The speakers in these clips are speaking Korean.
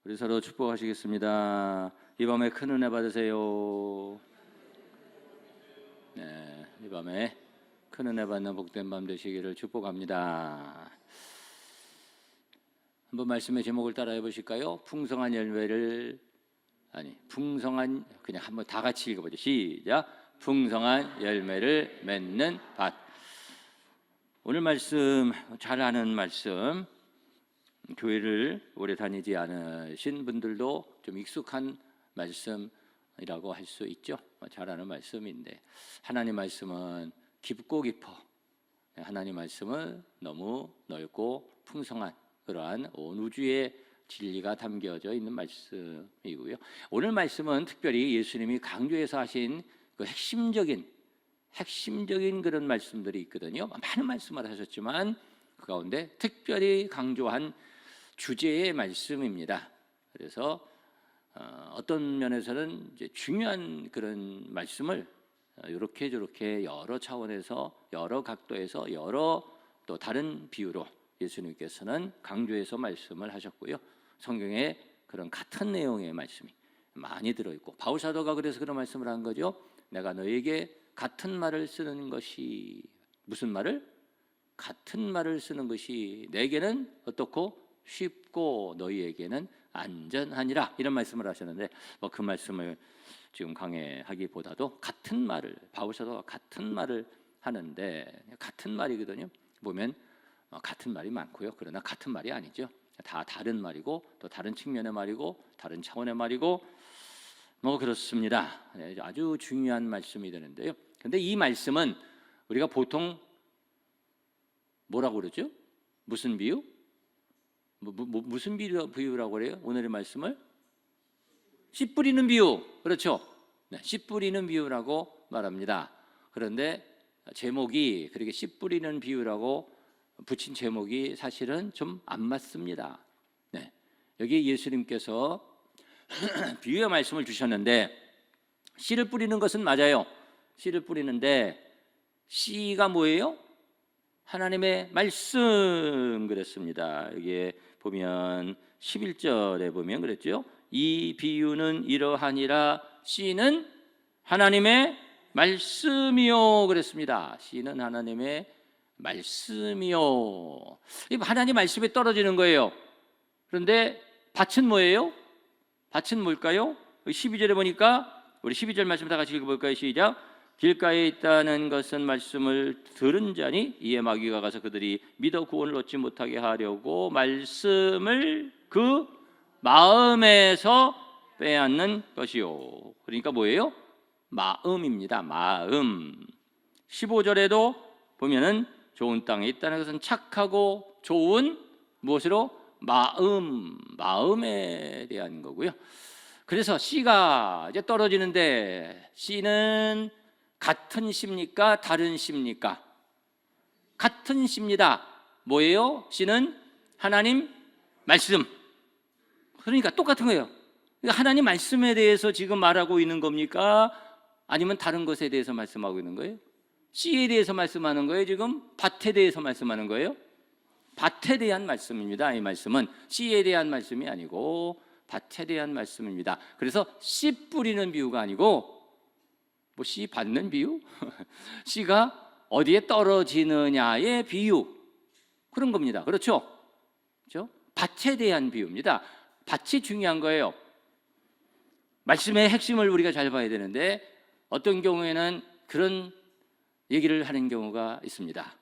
우리 서로 축복하시겠습니다. 이 밤에 큰 은혜 받으세요. 네, 이 밤에 큰 은혜 받는 복된 밤 되시기를 축복합니다. 한번 말씀의 제목을 따라해 보실까요? 풍성한 열매를 풍성한, 그냥 한번 다 같이 읽어보죠. 시작. 풍성한 열매를 맺는 밭. 오늘 말씀, 잘 아는 말씀, 교회를 오래 다니지 않으신 분들도 좀 익숙한 말씀이라고 할 수 있죠. 잘 아는 말씀인데, 하나님 말씀은 깊고 깊어, 하나님 말씀은 너무 넓고 풍성한 그러한 온 우주의 진리가 담겨져 있는 말씀이고요. 오늘 말씀은 특별히 예수님이 강조해서 하신 그 핵심적인 그런 말씀들이 있거든요. 많은 말씀을 하셨지만 그 가운데 특별히 강조한 주제의 말씀입니다. 그래서 어떤 면에서는 이제 중요한 그런 말씀을 이렇게 저렇게 여러 차원에서, 여러 각도에서, 여러 또 다른 비유로 예수님께서는 강조해서 말씀을 하셨고요. 성경에 그런 같은 내용의 말씀이 많이 들어있고, 바울 사도가 그래서 그런 말씀을 한 거죠. 내가 너에게 같은 말을 쓰는 것이, 무슨 말을? 같은 말을 쓰는 것이 내게는 어떻고 쉽고 너희에게는 안전하니라, 이런 말씀을 하셨는데, 그 말씀을 지금 강해하기보다도 같은 말을, 바울 사도가 같은 말을 하는데, 같은 말이거든요. 보면 같은 말이 많고요. 그러나 같은 말이 아니죠. 다 다른 말이고, 또 다른 측면의 말이고, 다른 차원의 말이고, 그렇습니다. 아주 중요한 말씀이 되는데요. 근데 이 말씀은 우리가 보통 뭐라고 그러죠? 무슨 비유? 무슨 비유라고 그래요? 오늘의 말씀을 씨 뿌리는 비유, 그렇죠? 네, 씨 뿌리는 비유라고 말합니다. 그런데 제목이 그렇게 씨 뿌리는 비유라고 붙인 제목이 사실은 좀 안 맞습니다. 네, 여기 예수님께서 비유의 말씀을 주셨는데, 씨를 뿌리는 것은 맞아요. 씨를 뿌리는데 씨가 뭐예요? 하나님의 말씀 그랬습니다. 여기에 보면 11절에 보면 그랬죠. 이 비유는 이러하니라, 씨는 하나님의 말씀이요 그랬습니다. 씨는 하나님의 말씀이요. 하나님 말씀에 떨어지는 거예요. 그런데 밭은 뭐예요? 밭은 뭘까요? 12절에 보니까, 우리 12절 말씀 다 같이 읽어볼까요? 시작. 길가에 있다는 것은 말씀을 들은 자니 이에 마귀가 가서 그들이 믿어 구원을 얻지 못하게 하려고 말씀을 그 마음에서 빼앗는 것이요. 그러니까 뭐예요? 마음입니다. 마음. 15절에도 보면은 좋은 땅에 있다는 것은 착하고 좋은 무엇으로? 마음에 대한 거고요. 그래서 씨가 이제 떨어지는데, 씨는 같은 씨입니까? 다른 씨입니까? 같은 씨입니다. 뭐예요? 씨는 하나님 말씀. 그러니까 똑같은 거예요. 하나님 말씀에 대해서 지금 말하고 있는 겁니까? 아니면 다른 것에 대해서 말씀하고 있는 거예요? 씨에 대해서 말씀하는 거예요? 지금 밭에 대해서 말씀하는 거예요? 밭에 대한 말씀입니다. 이 말씀은 씨에 대한 말씀이 아니고 밭에 대한 말씀입니다. 그래서 씨 뿌리는 비유가 아니고 씨 받는 비유? 씨가 어디에 떨어지느냐의 비유, 그런 겁니다. 그렇죠? 그렇죠? 밭에 대한 비유입니다. 밭이 중요한 거예요. 말씀의 핵심을 우리가 잘 봐야 되는데, 어떤 경우에는 그런 얘기를 하는 경우가 있습니다.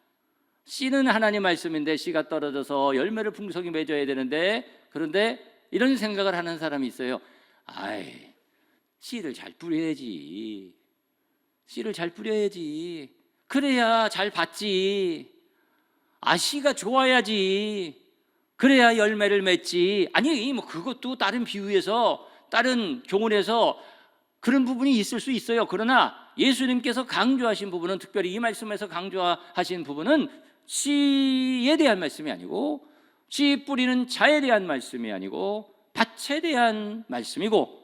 씨는 하나님 말씀인데 씨가 떨어져서 열매를 풍성히 맺어야 되는데, 그런데 이런 생각을 하는 사람이 있어요. 씨를 잘 뿌려야지. 씨를 잘 뿌려야지. 그래야 잘 받지. 씨가 좋아야지. 그래야 열매를 맺지. 아니, 그것도 다른 비유에서, 다른 교훈에서 그런 부분이 있을 수 있어요. 그러나 예수님께서 강조하신 부분은, 특별히 이 말씀에서 강조하신 부분은 씨에 대한 말씀이 아니고, 씨 뿌리는 자에 대한 말씀이 아니고 밭에 대한 말씀이고,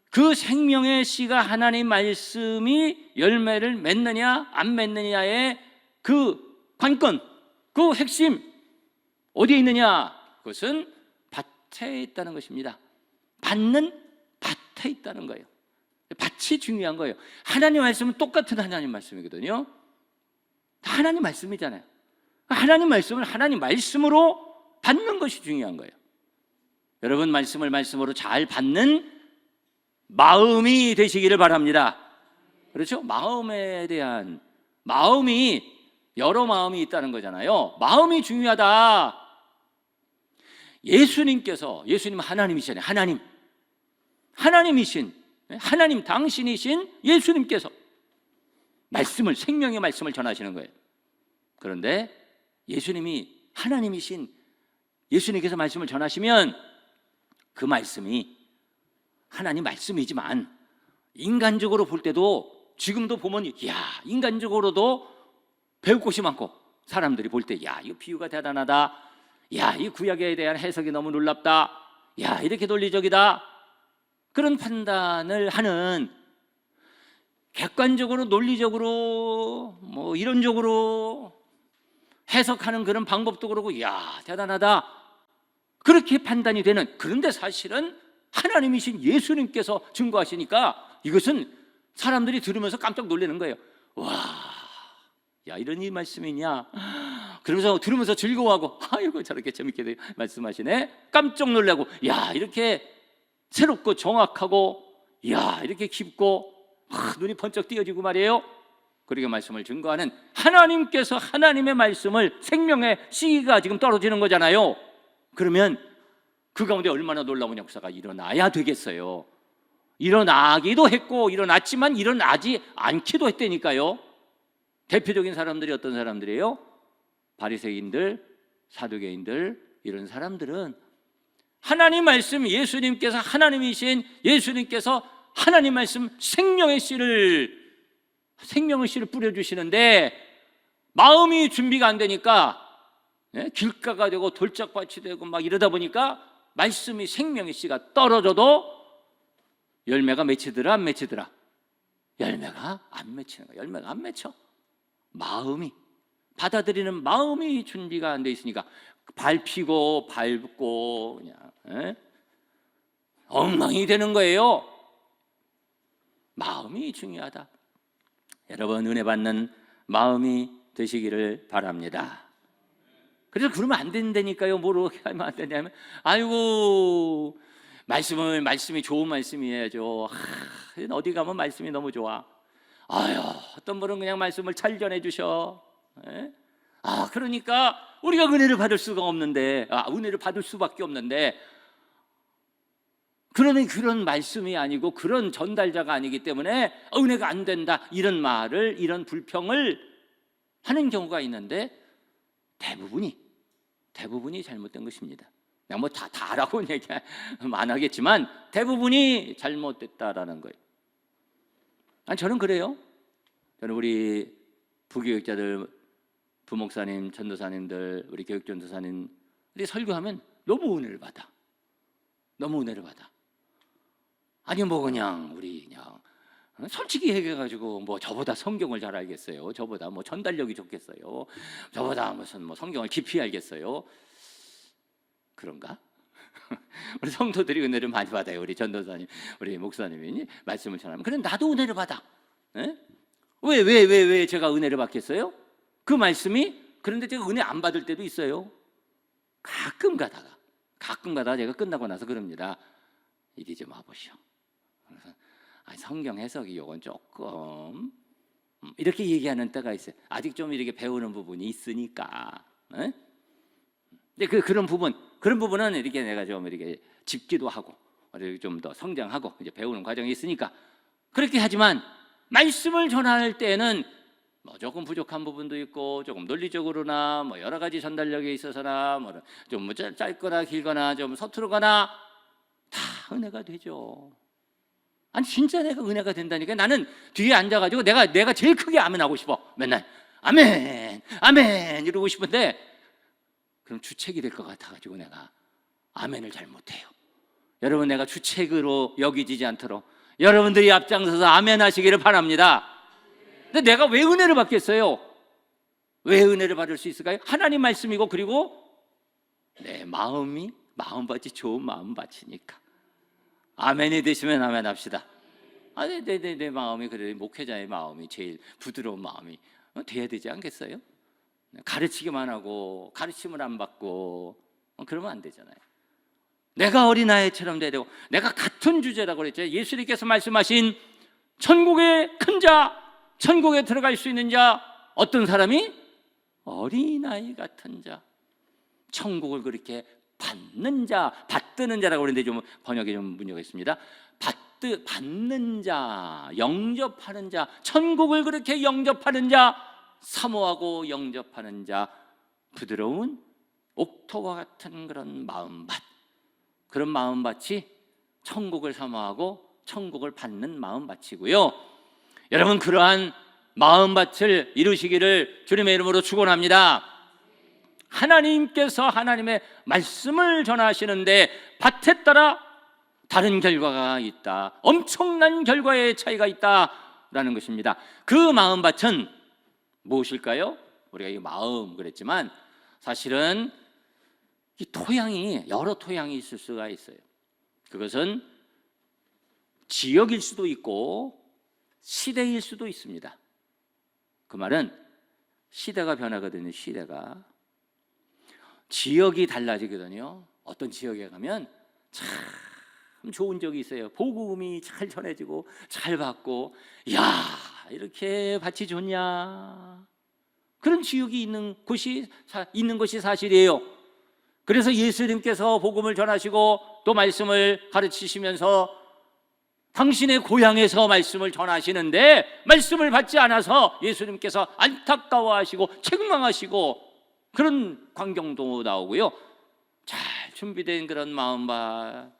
그 생명의 씨가 하나님 말씀이 열매를 맺느냐 안 맺느냐의 그 관건, 그 핵심 어디에 있느냐? 그것은 밭에 있다는 것입니다. 받는 밭에 있다는 거예요. 밭이 중요한 거예요. 하나님 말씀은 똑같은 하나님 말씀이거든요. 다 하나님 말씀이잖아요. 하나님 말씀을 하나님 말씀으로 받는 것이 중요한 거예요. 여러분, 말씀을 말씀으로 잘 받는 마음이 되시기를 바랍니다. 그렇죠? 마음에 대한, 마음이 여러 마음이 있다는 거잖아요. 마음이 중요하다. 예수님 하나님이시잖아요. 하나님이신, 하나님 당신이신 예수님께서 말씀을, 생명의 말씀을 전하시는 거예요. 그런데 예수님이 하나님이신 예수님께서 말씀을 전하시면 그 말씀이 하나님 말씀이지만 인간적으로 볼 때도 지금도 보면 인간적으로도 배울 곳이 많고 사람들이 볼 때 이 비유가 대단하다, 이 구약에 대한 해석이 너무 놀랍다, 이렇게 논리적이다, 그런 판단을 하는, 객관적으로 논리적으로 이론적으로 해석하는 그런 방법도 그러고 대단하다, 그렇게 판단이 되는, 그런데 사실은 하나님이신 예수님께서 증거하시니까 이것은 사람들이 들으면서 깜짝 놀라는 거예요. 이런 이 말씀이냐, 그러면서 들으면서 즐거워하고, 아이고 저렇게 재밌게 말씀하시네, 깜짝 놀라고, 이렇게 새롭고 정확하고, 이렇게 깊고, 눈이 번쩍 띄어지고 말이에요. 그렇게 말씀을 증거하는 하나님께서 하나님의 말씀을, 생명의 씨가 지금 떨어지는 거잖아요. 그러면 그 가운데 얼마나 놀라운 역사가 일어나야 되겠어요. 일어나기도 했고 일어났지만 일어나지 않기도 했다니까요. 대표적인 사람들이 어떤 사람들이에요? 바리새인들, 사두개인들, 이런 사람들은 하나님 말씀, 예수님께서 하나님이신 예수님께서 하나님 말씀 생명의 씨를 뿌려주시는데 마음이 준비가 안 되니까 길가가 되고 돌짝밭이 되고 막 이러다 보니까 말씀이, 생명의 씨가 떨어져도 열매가 맺히더라 안 맺히더라? 열매가 안 맺히는 거야. 열매가 안 맺혀. 마음이, 받아들이는 마음이 준비가 안 돼 있으니까 밟히고 밟고 그냥 엉망이 되는 거예요. 마음이 중요하다. 여러분, 은혜 받는 마음이 되시기를 바랍니다. 그래서 그러면 안 된다니까요. 뭐로 하면 안 되냐면, 아이고 말씀이 좋은 말씀이야죠. 어디 가면 말씀이 너무 좋아. 어떤 분은 그냥 말씀을 잘 전해 주셔. 그러니까 우리가 은혜를 받을 수가 없는데, 은혜를 받을 수밖에 없는데, 그러니 그런 말씀이 아니고 그런 전달자가 아니기 때문에 은혜가 안 된다, 이런 말을, 이런 불평을 하는 경우가 있는데 대부분이 잘못된 것입니다. 그냥 다라고는 얘기 안 하겠지만 대부분이 잘못됐다라는 거예요. 저는 그래요. 저는 우리 부교육자들, 부목사님, 전도사님들, 우리 교육전도사님, 우리 설교하면 너무 은혜를 받아. 아니 그냥 우리 그냥 솔직히 얘기해가지고 저보다 성경을 잘 알겠어요? 저보다 전달력이 좋겠어요? 저보다 무슨 성경을 깊이 알겠어요? 그런가? 우리 성도들이 은혜를 많이 받아요. 우리 전도사님, 우리 목사님이 말씀을 전하면. 그래, 나도 은혜를 받아. 왜 제가 은혜를 받겠어요? 그 말씀이, 그런데 제가 은혜 안 받을 때도 있어요. 가끔 가다가 제가 끝나고 나서 그럽니다. 이리 좀 와보시오. 그래서 성경 해석이 이건 조금 이렇게 얘기하는 때가 있어요. 아직 좀 이렇게 배우는 부분이 있으니까. 근데 그런 부분은 이렇게 내가 좀 이렇게 짚기도 하고 좀 더 성장하고 이제 배우는 과정이 있으니까 그렇게 하지만, 말씀을 전할 때는 조금 부족한 부분도 있고, 조금 논리적으로나 여러 가지 전달력에 있어서나 좀 짧거나 길거나 좀 서투르거나 다 은혜가 되죠. 아니 진짜 내가 은혜가 된다니까. 나는 뒤에 앉아가지고 내가 제일 크게 아멘 하고 싶어. 맨날 아멘 이러고 싶은데, 그럼 주책이 될 것 같아가지고 내가 아멘을 잘 못해요. 여러분, 내가 주책으로 여기지지 않도록 여러분들이 앞장서서 아멘 하시기를 바랍니다. 근데 내가 왜 은혜를 받겠어요? 왜 은혜를 받을 수 있을까요? 하나님 말씀이고, 그리고 내 마음이 마음밭이 좋은 마음밭이니까. 아멘이 되시면 아멘 합시다. 내 마음이 그래, 목회자의 마음이 제일 부드러운 마음이 돼야 되지 않겠어요? 가르치기만 하고 가르침을 안 받고 그러면 안 되잖아요. 내가 어린아이처럼 돼야 되고, 내가 같은 주제라고 그랬죠. 예수님께서 말씀하신 천국의 큰 자, 천국에 들어갈 수 있는 자, 어떤 사람이? 어린아이 같은 자. 천국을 그렇게 받는 자, 받드는 자라고 그러는데 좀 번역에 좀 문제가 있습니다. 받는 자, 영접하는 자, 천국을 그렇게 영접하는 자, 사모하고 영접하는 자, 부드러운 옥토와 같은 그런 마음밭, 그런 마음밭이 천국을 사모하고 천국을 받는 마음밭이고요. 여러분, 그러한 마음밭을 이루시기를 주님의 이름으로 축원합니다. 하나님께서 하나님의 말씀을 전하시는데 밭에 따라 다른 결과가 있다, 엄청난 결과의 차이가 있다라는 것입니다. 그 마음밭은 무엇일까요? 우리가 이 마음 그랬지만 사실은 이 토양이, 여러 토양이 있을 수가 있어요. 그것은 지역일 수도 있고 시대일 수도 있습니다. 그 말은 시대가 변하거든요. 시대가, 지역이 달라지거든요. 어떤 지역에 가면 참 좋은 적이 있어요. 복음이 잘 전해지고 잘 받고, 야, 이렇게 밭이 좋냐, 그런 지역이 있는 것이 사실이에요. 그래서 예수님께서 복음을 전하시고 또 말씀을 가르치시면서 당신의 고향에서 말씀을 전하시는데 말씀을 받지 않아서 예수님께서 안타까워하시고 책망하시고 그런 광경도 나오고요. 잘 준비된 그런 마음밭.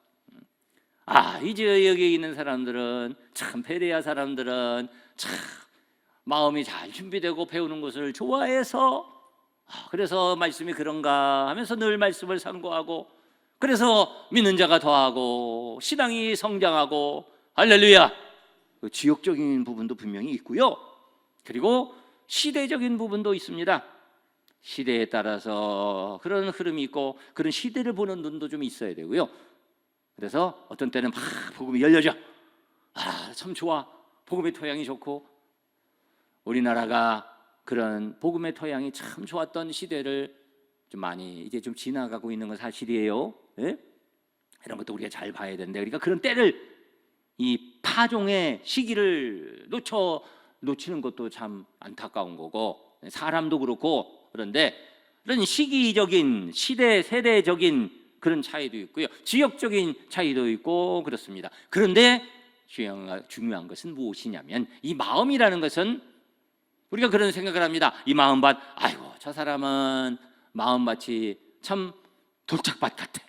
이 지역에 있는 사람들은 참, 베레아 사람들은 참 마음이 잘 준비되고 배우는 것을 좋아해서, 그래서 말씀이 그런가 하면서 늘 말씀을 상고하고, 그래서 믿는 자가 더하고 신앙이 성장하고, 할렐루야. 지역적인 부분도 분명히 있고요. 그리고 시대적인 부분도 있습니다. 시대에 따라서 그런 흐름이 있고, 그런 시대를 보는 눈도 좀 있어야 되고요. 그래서 어떤 때는 막 복음이 열려져, 참 좋아, 복음의 토양이 좋고, 우리나라가 그런 복음의 토양이 참 좋았던 시대를 좀 많이 이제 좀 지나가고 있는 건 사실이에요. 예? 이런 것도 우리가 잘 봐야 되는데, 그러니까 그런 때를, 이 파종의 시기를 놓치는 것도 참 안타까운 거고, 사람도 그렇고. 그런데 그런 시기적인, 세대적인 그런 차이도 있고요, 지역적인 차이도 있고 그렇습니다. 그런데 중요한 것은 무엇이냐면, 이 마음이라는 것은 우리가 그런 생각을 합니다. 이 마음밭, 아이고 저 사람은 마음밭이 참 돌짝밭 같아,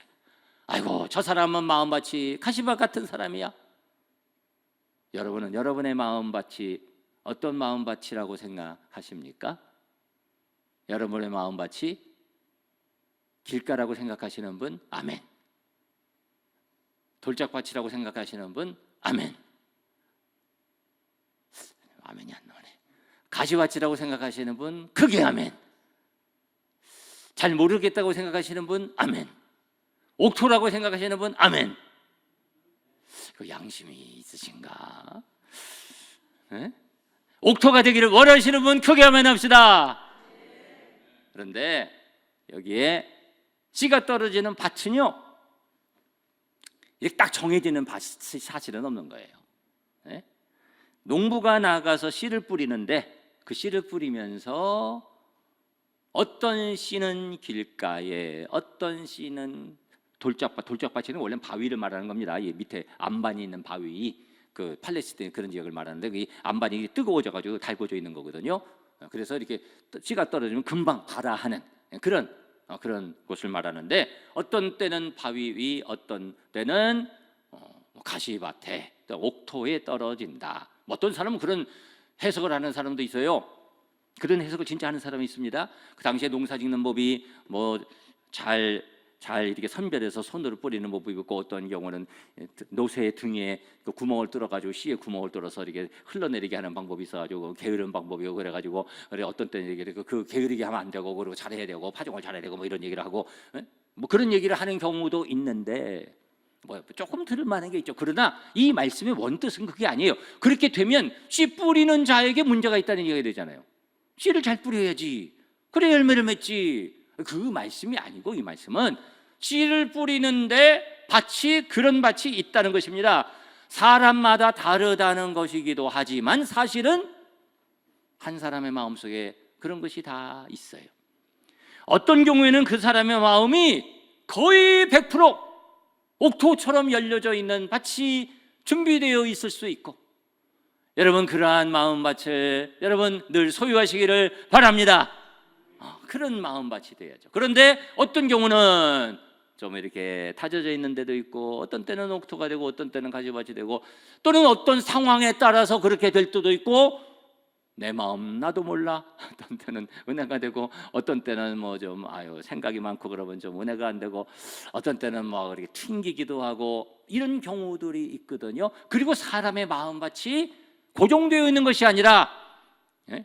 아이고 저 사람은 마음밭이 가시밭 같은 사람이야. 여러분은 여러분의 마음밭이 어떤 마음밭이라고 생각하십니까? 여러분의 마음밭이 길가라고 생각하시는 분, 아멘. 돌짝밭이라고 생각하시는 분, 아멘. 아멘이 안 나오네. 가시밭이라고 생각하시는 분, 크게 아멘. 잘 모르겠다고 생각하시는 분, 아멘. 옥토라고 생각하시는 분, 아멘. 그 양심이 있으신가? 네? 옥토가 되기를 원하시는 분, 크게 아멘 합시다. 그런데 여기에 씨가 떨어지는 밭은요, 이렇게 딱 정해지는 밭이 사실은 없는 거예요. 네? 농부가 나가서 씨를 뿌리는데, 그 씨를 뿌리면서 어떤 씨는 길가에, 어떤 씨는 돌짝밭이는 원래 바위를 말하는 겁니다. 이 밑에 안반이 있는 바위, 그 팔레스타인 그런 지역을 말하는데, 그 안반이 뜨거워져 가지고 달궈져 있는 거거든요. 그래서 이렇게 씨가 떨어지면 금방 발아하는 그런 곳을 말하는데, 어떤 때는 바위 위, 어떤 때는 가시밭에, 옥토에 떨어진다. 어떤 사람은 그런 해석을 하는 사람도 있어요. 그런 해석을 진짜 하는 사람이 있습니다. 그 당시에 농사 짓는 법이 잘 이렇게 선별해서 손으로 뿌리는 법이 있고, 어떤 경우는 노새 등에 그 구멍을 뚫어가지고 씨에 구멍을 뚫어서 이렇게 흘러내리게 하는 방법이 있어가지고 게으른 방법이고, 그래가지고 어떤 때는 이렇게 그 게으르게 하면 안 되고, 그리고 잘해야 되고, 파종을 잘해야 되고, 뭐 이런 얘기를 하고, 뭐 그런 얘기를 하는 경우도 있는데 뭐 조금 들을 만한 게 있죠. 그러나 이 말씀의 원뜻은 그게 아니에요. 그렇게 되면 씨 뿌리는 자에게 문제가 있다는 얘기가 되잖아요. 씨를 잘 뿌려야지, 그래 열매를 맺지. 그 말씀이 아니고, 이 말씀은 씨를 뿌리는데 밭이, 그런 밭이 있다는 것입니다. 사람마다 다르다는 것이기도 하지만 사실은 한 사람의 마음속에 그런 것이 다 있어요. 어떤 경우에는 그 사람의 마음이 거의 100% 옥토처럼 열려져 있는 밭이 준비되어 있을 수 있고, 여러분 그러한 마음밭을 여러분 늘 소유하시기를 바랍니다. 그런 마음밭이 돼야죠. 그런데 어떤 경우는 좀 이렇게 타져져 있는 데도 있고, 어떤 때는 옥토가 되고, 어떤 때는 가지밭이 되고, 또는 어떤 상황에 따라서 그렇게 될 때도 있고, 내 마음 나도 몰라, 어떤 때는 은혜가 되고, 어떤 때는 뭐 좀 생각이 많고 그러면 좀 은혜가 안 되고, 어떤 때는 뭐 이렇게 튕기기도 하고, 이런 경우들이 있거든요. 그리고 사람의 마음밭이 고정되어 있는 것이 아니라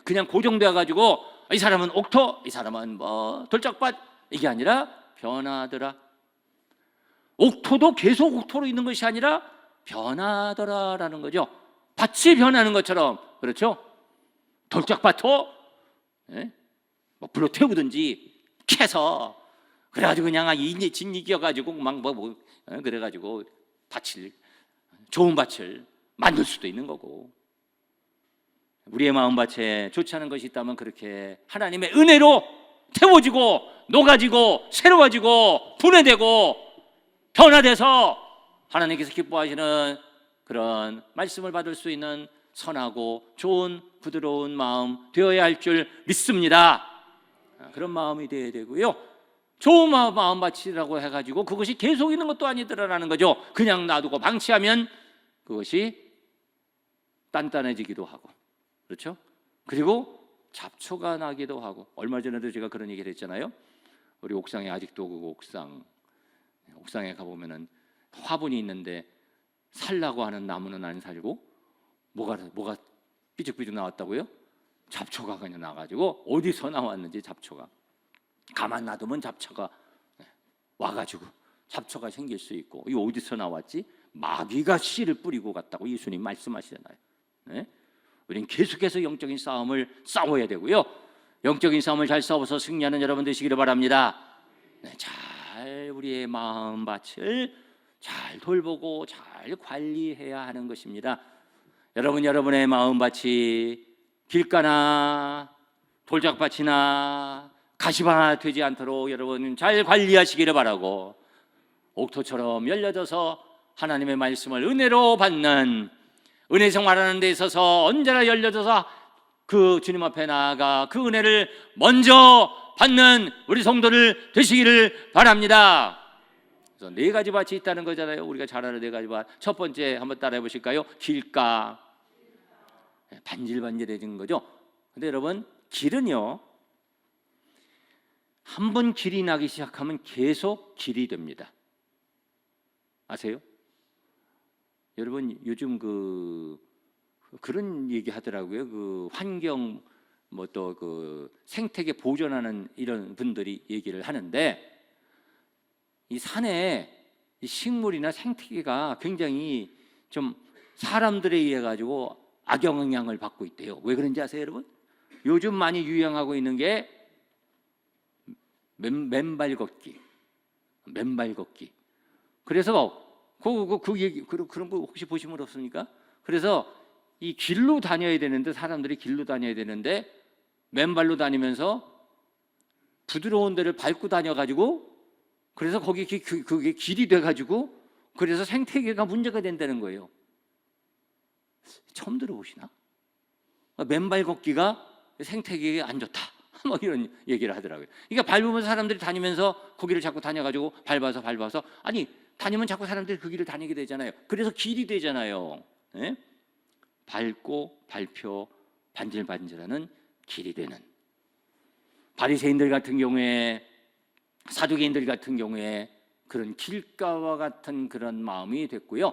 그냥 고정되어 가지고 이 사람은 옥토, 이 사람은 뭐 돌짝밭, 이게 아니라 변하더라. 옥토도 계속 옥토로 있는 것이 아니라 변하더라라는 거죠. 밭이 변하는 것처럼, 그렇죠? 돌짝밭도 뭐 불로 태우든지 캐서 그래가지고 그냥 진 이겨가지고 그래가지고 좋은 밭을 만들 수도 있는 거고, 우리의 마음밭에 좋지 않은 것이 있다면 그렇게 하나님의 은혜로 태워지고 녹아지고 새로워지고 분해되고 변화돼서 하나님께서 기뻐하시는 그런 말씀을 받을 수 있는 선하고 좋은 부드러운 마음 되어야 할 줄 믿습니다. 그런 마음이 되어야 되고요. 좋은 마음밭이라고 해가지고 그것이 계속 있는 것도 아니더라라는 거죠. 그냥 놔두고 방치하면 그것이 단단해지기도 하고, 그렇죠? 그리고 잡초가 나기도 하고, 얼마 전에도 제가 그런 얘기를 했잖아요. 우리 옥상에 아직도 그 옥상에 가보면은 화분이 있는데 살라고 하는 나무는 안 살고 뭐가 삐죽삐죽 나왔다고요? 잡초가 그냥 나가지고, 어디서 나왔는지 잡초가, 가만 놔두면 잡초가 와가지고 잡초가 생길 수 있고, 이 어디서 나왔지? 마귀가 씨를 뿌리고 갔다고 예수님 말씀하시잖아요. 우리는 계속해서 영적인 싸움을 싸워야 되고요. 영적인 싸움을 잘 싸워서 승리하는 여러분 되시기를 바랍니다. 잘 우리의 마음밭을 잘 돌보고 잘 관리해야 하는 것입니다. 여러분의 마음밭이 길가나 돌짝밭이나 가시밭 되지 않도록 여러분 잘 관리하시기를 바라고, 옥토처럼 열려져서 하나님의 말씀을 은혜로 받는, 은혜 생활하는 데 있어서 언제나 열려져서 그 주님 앞에 나아가 그 은혜를 먼저 받는 우리 성도들 되시기를 바랍니다. 그래서 4가지 밭이 있다는 거잖아요. 우리가 잘 아는 4가지 밭. 첫 번째 한번 따라해 보실까요? 길가. 반질반질해진 거죠. 근데 여러분, 길은요, 한번 길이 나기 시작하면 계속 길이 됩니다. 아세요? 여러분 요즘 그런 얘기 하더라고요. 그 환경 뭐 또 그 생태계 보존하는 이런 분들이 얘기를 하는데, 이 산에 이 식물이나 생태계가 굉장히 좀 사람들에 의해 가지고 악영향을 받고 있대요. 왜 그런지 아세요, 여러분? 요즘 많이 유행하고 있는 게 맨발 걷기. 그래서 그 얘기, 그런 거 혹시 보신 분 없습니까? 그래서 이 길로 다녀야 되는데, 사람들이 길로 다녀야 되는데 맨발로 다니면서 부드러운 데를 밟고 다녀가지고, 그래서 거기 그게 길이 돼가지고, 그래서 생태계가 문제가 된다는 거예요. 처음 들어보시나? 맨발 걷기가 생태계에 안 좋다, 뭐 이런 얘기를 하더라고요. 그러니까 밟으면 사람들이 다니면서 거기를 자꾸 다녀가지고 밟아서 아니 다니면 자꾸 사람들이 그 길을 다니게 되잖아요. 그래서 길이 되잖아요. 밟고 밟혀 반질반질하는 길이 되는, 바리새인들 같은 경우에, 사두개인들 같은 경우에 그런 길가와 같은 그런 마음이 됐고요.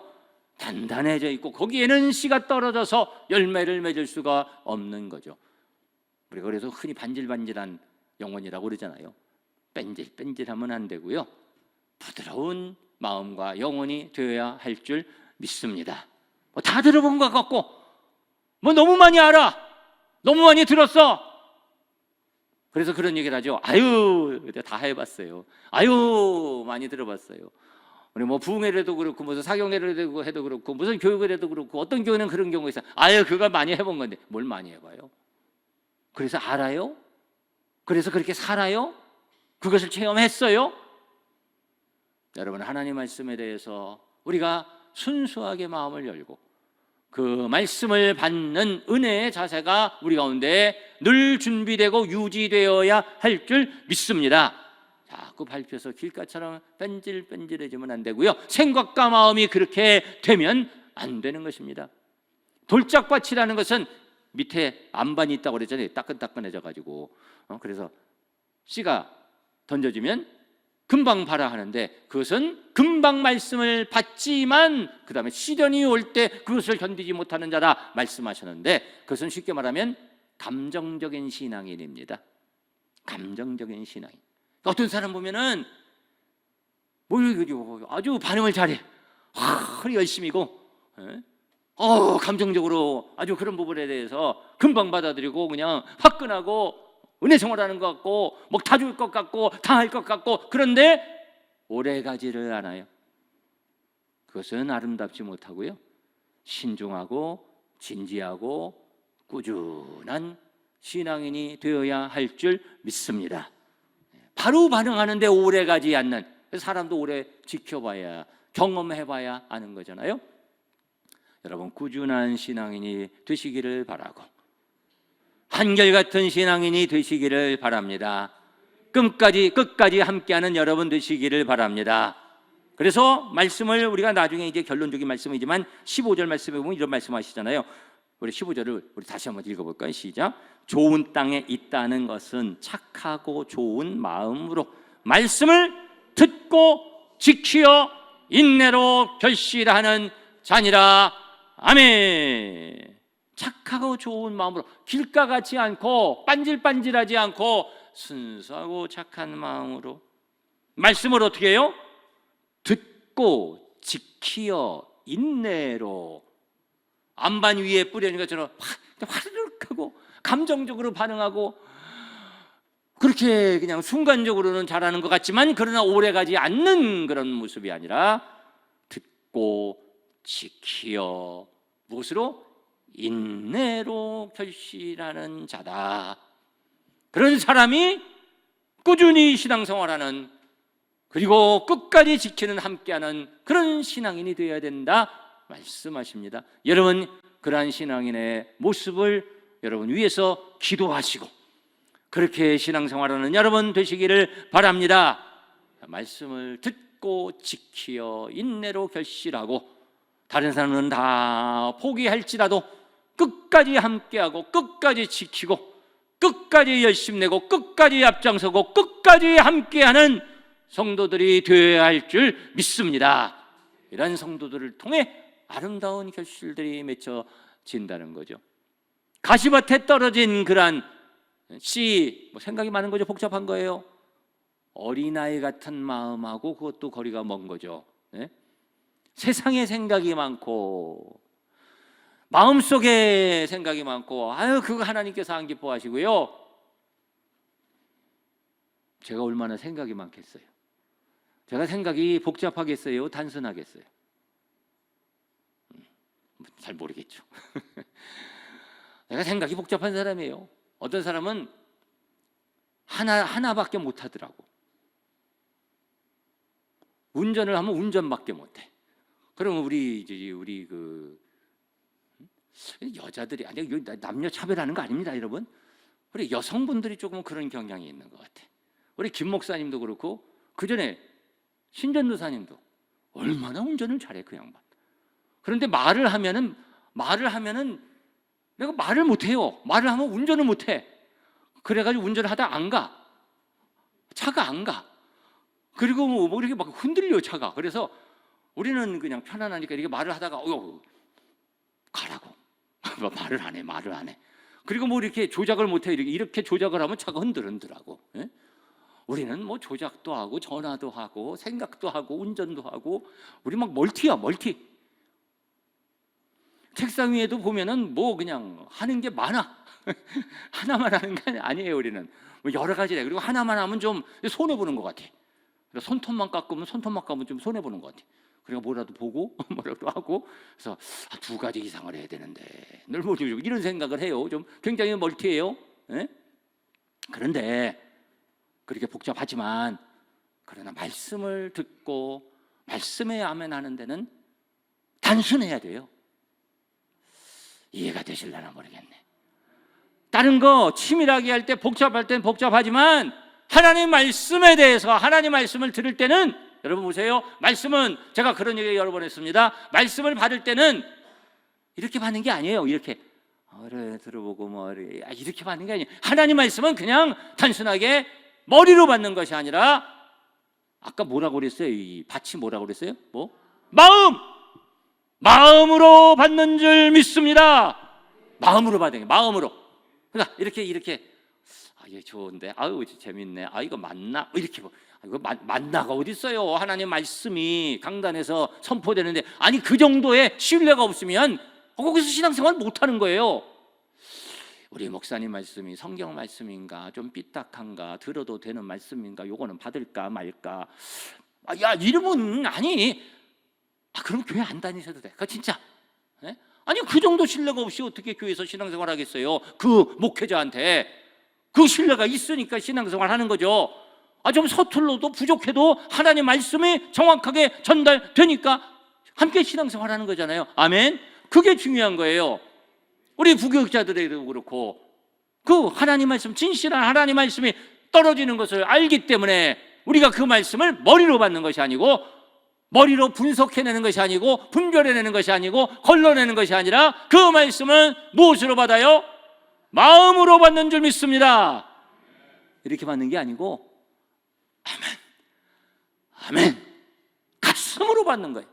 단단해져 있고 거기에는 씨가 떨어져서 열매를 맺을 수가 없는 거죠. 우리가 그래서 흔히 반질반질한 영혼이라고 그러잖아요. 뺀질뺀질하면 안 되고요. 부드러운 마음과 영혼이 되어야 할 줄 믿습니다. 다 들어본 것 같고 너무 많이 알아, 너무 많이 들었어. 그래서 그런 얘기를 하죠. 아유, 다 해봤어요. 아유, 많이 들어봤어요. 우리 부흥회를 해도 그렇고 무슨 사경회를 해도 그렇고 무슨 교육을 해도 그렇고 어떤 교회는 그런 경우가 있어요. 아유, 그거 많이 해본 건데. 뭘 많이 해봐요? 그래서 알아요? 그래서 그렇게 살아요? 그것을 체험했어요? 여러분, 하나님 말씀에 대해서 우리가 순수하게 마음을 열고 그 말씀을 받는 은혜의 자세가 우리 가운데 늘 준비되고 유지되어야 할 줄 믿습니다. 자꾸 밟혀서 길가처럼 뺀질뺀질해지면 안 되고요, 생각과 마음이 그렇게 되면 안 되는 것입니다. 돌짝밭이라는 것은 밑에 안반이 있다고 그랬잖아요. 따끈따끈해져 가지고 그래서 씨가 던져지면 금방 발아 하는데, 그것은 금방 말씀을 받지만 그 다음에 시련이 올 때 그것을 견디지 못하는 자라 말씀하셨는데, 그것은 쉽게 말하면 감정적인 신앙인입니다. 감정적인 신앙인. 어떤 사람 보면은 아주 반응을 잘해, 열심히고, 감정적으로 아주 그런 부분에 대해서 금방 받아들이고 그냥 화끈하고 은혜 생활하는 것 같고 다 줄 것 같고 다 할 것 같고, 그런데 오래 가지를 않아요. 그것은 아름답지 못하고요, 신중하고 진지하고 꾸준한 신앙인이 되어야 할 줄 믿습니다. 바로 반응하는데 오래 가지 않는, 사람도 오래 지켜봐야 경험해봐야 아는 거잖아요. 여러분, 꾸준한 신앙인이 되시기를 바라고 한결같은 신앙인이 되시기를 바랍니다. 끝까지 함께하는 여러분 되시기를 바랍니다. 그래서 말씀을 우리가 나중에 이제 결론적인 말씀이지만 15절 말씀에 보면 이런 말씀하시잖아요. 우리 15절을 우리 다시 한번 읽어볼까요? 시작. 좋은 땅에 있다는 것은 착하고 좋은 마음으로 말씀을 듣고 지키어 인내로 결실하는 자니라. 아멘. 착하고 좋은 마음으로, 길가 같지 않고 빤질빤질하지 않고 순수하고 착한 마음으로 말씀을 어떻게 해요? 듣고 지키어 인내로. 안반 위에 뿌려진 것처럼 화르륵 하고 감정적으로 반응하고 그렇게 그냥 순간적으로는 잘하는 것 같지만 그러나 오래가지 않는 그런 모습이 아니라 듣고 지키어 무엇으로? 인내로 결실하는 자다. 그런 사람이 꾸준히 신앙생활하는, 그리고 끝까지 지키는, 함께하는 그런 신앙인이 되어야 된다 말씀하십니다. 여러분, 그러한 신앙인의 모습을 여러분 위해서 기도하시고 그렇게 신앙생활하는 여러분 되시기를 바랍니다. 말씀을 듣고 지키어 인내로 결실하고 다른 사람은 다 포기할지라도 끝까지 함께하고 끝까지 지키고 끝까지 열심 내고 끝까지 앞장서고 끝까지 함께하는 성도들이 되어야 할 줄 믿습니다. 이런 성도들을 통해 아름다운 결실들이 맺혀진다는 거죠. 가시밭에 떨어진 그러한 씨, 생각이 많은 거죠. 복잡한 거예요. 어린아이 같은 마음하고 그것도 거리가 먼 거죠. 네? 세상에 생각이 많고 마음속에 생각이 많고, 그거 하나님께서 안 기뻐하시고요. 제가 얼마나 생각이 많겠어요? 제가 생각이 복잡하겠어요? 단순하겠어요? 잘 모르겠죠. 내가 생각이 복잡한 사람이에요. 어떤 사람은 하나밖에 못 하더라고. 운전을 하면 운전밖에 못 해. 그러면 우리 여자들이, 아니 남녀 차별하는 거 아닙니다, 여러분. 우리 여성분들이 조금 그런 경향이 있는 것 같아. 우리 김 목사님도 그렇고 그 전에 신전도사님도 얼마나 운전을 잘해, 그 양반. 그런데 말을 하면은 내가 말을 못해요. 말을 하면 운전을 못해. 그래가지고 운전을 하다 안 가. 차가 안 가. 그리고 뭐 이렇게 막 흔들려, 차가. 그래서 우리는 그냥 편안하니까 이렇게 말을 하다가 가라고. 말을 안 해. 그리고 뭐 이렇게 조작을 못해. 이렇게 조작을 하면 차가 흔들하고. 예? 우리는 뭐 조작도 하고 전화도 하고 생각도 하고 운전도 하고 우리 막 멀티야 멀티. 책상 위에도 보면은 뭐 그냥 하는 게 많아. 하나만 하는 게 아니에요. 우리는 뭐 여러 가지래. 그리고 하나만 하면 좀 손해 보는 것 같아. 손톱만 깎으면 좀 손해 보는 것 같아. 그러니까 뭐라도 보고 뭐라도 하고 그래서 두 가지 이상을 해야 되는데 늘 뭐 이런 생각을 해요. 좀 굉장히 멀티해요. 예? 그런데 그렇게 복잡하지만 그러나 말씀을 듣고 말씀에 아멘하는 데는 단순해야 돼요. 이해가 되실려나 모르겠네. 다른 거 치밀하게 할 때 복잡할 땐 복잡하지만 하나님 말씀에 대해서 하나님 말씀을 들을 때는 여러분 보세요. 말씀은 제가 그런 얘기 여러 번 했습니다. 말씀을 받을 때는 이렇게 받는 게 아니에요. 이렇게 그래 들어보고 뭐 이렇게 받는 게 아니에요. 하나님 말씀은 그냥 단순하게 머리로 받는 것이 아니라 아까 뭐라고 그랬어요? 이 밭이 뭐라고 그랬어요? 뭐? 마음으로 받는 줄 믿습니다. 마음으로 받는 게 마음으로. 그러니까 이렇게 이게 좋은데 아유 재밌네. 이거 맞나? 이렇게 이거 맞나가 어디 있어요? 하나님 말씀이 강단에서 선포되는데 아니 그 정도의 신뢰가 없으면 거기서 신앙생활 못하는 거예요. 우리 목사님 말씀이 성경 말씀인가 좀 삐딱한가 들어도 되는 말씀인가 요거는 받을까 말까. 야 이러면 아니 그럼 교회 안 다니셔도 돼. 진짜 네? 아니 그 정도 신뢰가 없이 어떻게 교회에서 신앙생활 하겠어요? 그 목회자한테 그 신뢰가 있으니까 신앙생활 하는 거죠. 좀 서툴러도 부족해도 하나님 말씀이 정확하게 전달되니까 함께 신앙생활 하는 거잖아요. 아멘. 그게 중요한 거예요. 우리 부교육자들에도 그렇고 그 하나님 말씀 진실한 하나님 말씀이 떨어지는 것을 알기 때문에 우리가 그 말씀을 머리로 받는 것이 아니고 머리로 분석해내는 것이 아니고 분별해내는 것이 아니고 걸러내는 것이 아니라 그 말씀은 무엇으로 받아요? 마음으로 받는 줄 믿습니다. 이렇게 받는 게 아니고 아멘 가슴으로 받는 거예요.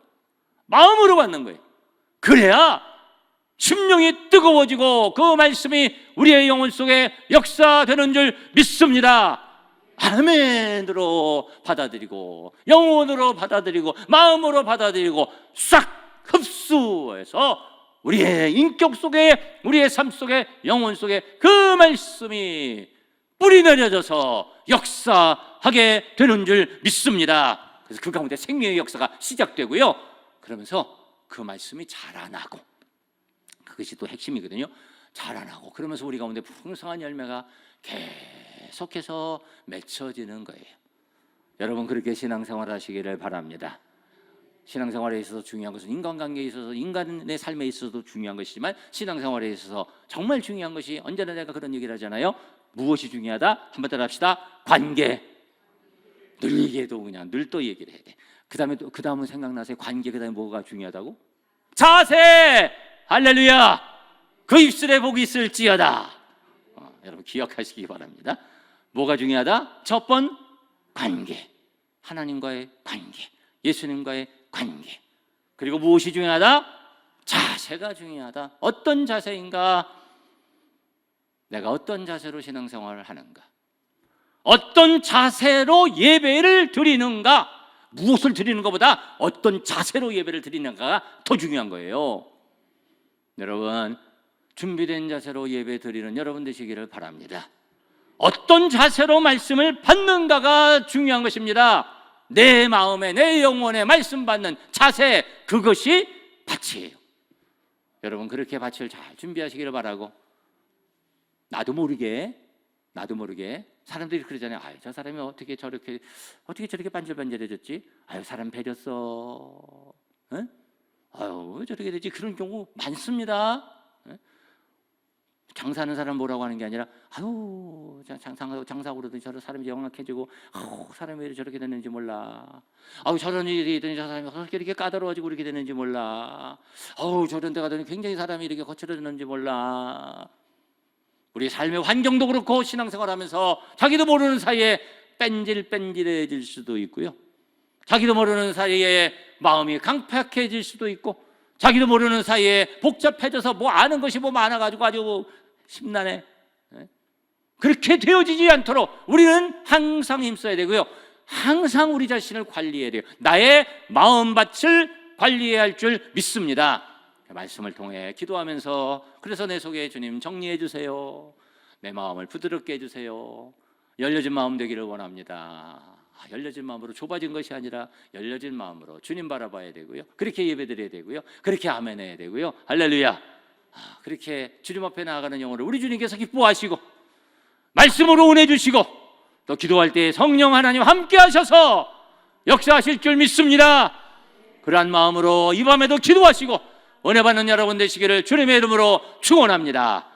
마음으로 받는 거예요. 그래야 심령이 뜨거워지고 그 말씀이 우리의 영혼 속에 역사되는 줄 믿습니다. 아멘으로 받아들이고 영혼으로 받아들이고 마음으로 받아들이고 싹 흡수해서 우리의 인격 속에 우리의 삶 속에 영혼 속에 그 말씀이 뿌리 내려져서 역사하게 되는 줄 믿습니다. 그래서 그 가운데 생명의 역사가 시작되고요. 그러면서 그 말씀이 자라나고 그것이 또 핵심이거든요. 자라나고 그러면서 우리 가운데 풍성한 열매가 계속해서 맺혀지는 거예요. 여러분 그렇게 신앙생활 하시기를 바랍니다. 신앙생활에 있어서 중요한 것은 인간관계에 있어서 인간의 삶에 있어서도 중요한 것이지만 신앙생활에 있어서 정말 중요한 것이 언제나 내가 그런 얘기를 하잖아요. 무엇이 중요하다? 한번 따라 합시다. 관계. 늘 얘기해도 그냥 늘 또 얘기를 해야 돼. 그 다음은 생각나세요? 관계 그 다음에 뭐가 중요하다고? 자세! 할렐루야! 그 입술에 복이 있을지어다. 여러분 기억하시기 바랍니다. 뭐가 중요하다? 첫 번 관계. 하나님과의 관계. 예수님과의 관계. 그리고 무엇이 중요하다? 자세가 중요하다. 어떤 자세인가? 내가 어떤 자세로 신앙생활을 하는가? 어떤 자세로 예배를 드리는가? 무엇을 드리는 것보다 어떤 자세로 예배를 드리는가가 더 중요한 거예요. 여러분 준비된 자세로 예배 드리는 여러분 되시기를 바랍니다. 어떤 자세로 말씀을 받는가가 중요한 것입니다. 내 마음에 내 영혼에 말씀 받는 자세, 그것이 밭이에요. 여러분 그렇게 밭을 잘 준비하시기를 바라고 나도 모르게 사람들이 그러잖아요. 저 사람이 어떻게 저렇게 반질반질해졌지? 사람 배렸어. 응? 저렇게 되지? 그런 경우 많습니다. 장사하는 사람 뭐라고 하는 게 아니라 장사하고 그러더니 저런 사람이 영악해지고 사람이 왜 저렇게 됐는지 몰라. 저런 일이 있더니 저 사람이 어떻게 이렇게 까다로워지고 그렇게 됐는지 몰라. 저런 데 가더니 굉장히 사람이 이렇게 거칠어졌는지 몰라. 우리 삶의 환경도 그렇고 신앙생활하면서 자기도 모르는 사이에 뺀질뺀질해질 수도 있고요. 자기도 모르는 사이에 마음이 강팍해질 수도 있고 자기도 모르는 사이에 복잡해져서 뭐 아는 것이 뭐 많아가지고 아주 심란해. 그렇게 되어지지 않도록 우리는 항상 힘써야 되고요. 항상 우리 자신을 관리해야 돼요. 나의 마음밭을 관리해야 할 줄 믿습니다. 말씀을 통해 기도하면서 그래서 내 속에 주님 정리해 주세요. 내 마음을 부드럽게 해주세요. 열려진 마음 되기를 원합니다. 열려진 마음으로 좁아진 것이 아니라 열려진 마음으로 주님 바라봐야 되고요. 그렇게 예배드려야 되고요. 그렇게 아멘해야 되고요. 할렐루야. 그렇게 주님 앞에 나아가는 영혼을 우리 주님께서 기뻐하시고 말씀으로 은혜주시고 또 기도할 때 성령 하나님 함께 하셔서 역사하실 줄 믿습니다. 그러한 마음으로 이 밤에도 기도하시고 은혜 받는 여러분 되시기를 주님의 이름으로 축원합니다.